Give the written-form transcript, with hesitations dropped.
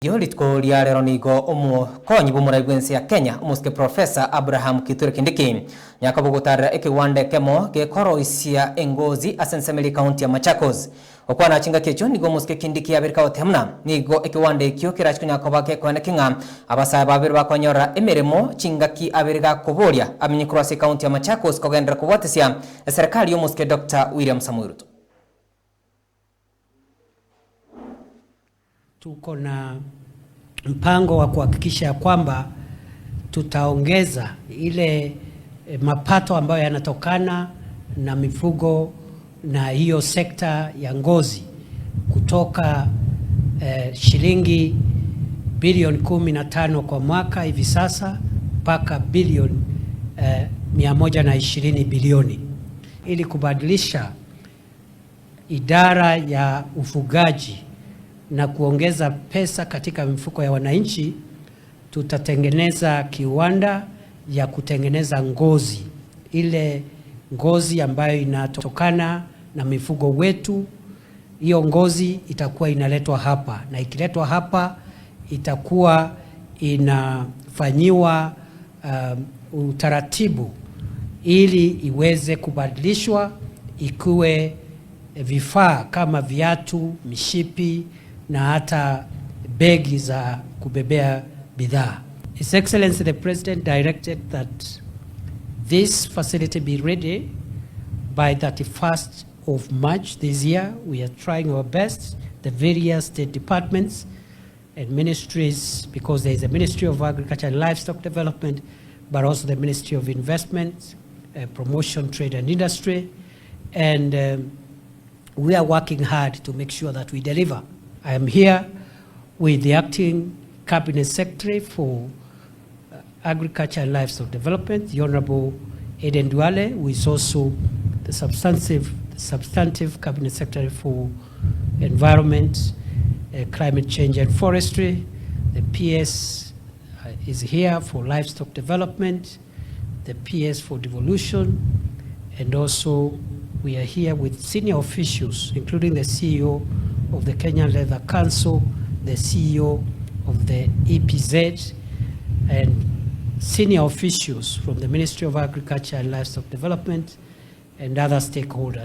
Yoritko liarero nigo konyi bumuraigwensi ya Kenya umuske Professor Abraham Kithure Kindiki nyakabugutara ekiwande kemo gekoroisia engozi asensemeli county ya Machakos okwana chinga kecho nigo muske Kindiki abirika otemna nigo ekiwande ekyo kirachikunya kobake kwane kinga abasaya babiri bakonyora emeremo chingaki abiriga kuboria aminyikurasi county ya Machakos kogendera kubotesia serikali yomuske Dr. William Samoei Ruto. Tuko na mpango wa kuhakikisha kwamba tutaongeza ile mapato ambayo yanatokana na mifugo na hiyo sekta ya ngozi kutoka shilingi bilioni 15 kwa mwaka hivi sasa mpaka bilioni 120 bilioni ili kubadilisha idara ya ufugaji na kuongeza pesa katika mifuko ya wananchi. Tutatengeneza kiwanda ya kutengeneza ngozi, ile ngozi ambayo inatokana na mifugo wetu. Hiyo ngozi itakuwa inaletwa hapa, na ikiletwa hapa itakuwa inafanyiwa utaratibu ili iweze kubadilishwa ikuwe vifaa kama viatu, mishipi na hata begi za kubebea bidhaa. His Excellency the President directed that this facility be ready by 31st of March this year. We are trying our best, the various state departments and ministries, because there is a Ministry of Agriculture and Livestock Development, but also the Ministry of Investment, Promotion, Trade and Industry, and we are working hard to make sure that we deliver. I am here with the Acting Cabinet Secretary for Agriculture and Livestock Development, the Honorable Eden Duale, who is also the substantive Cabinet Secretary for Environment, Climate Change and Forestry. The PS is here for Livestock Development, the PS for Devolution, and also we are here with senior officials, including the CEO of the Kenyan Leather Council, the CEO of the EPZ, and senior officials from the Ministry of Agriculture and Livestock Development and other stakeholders.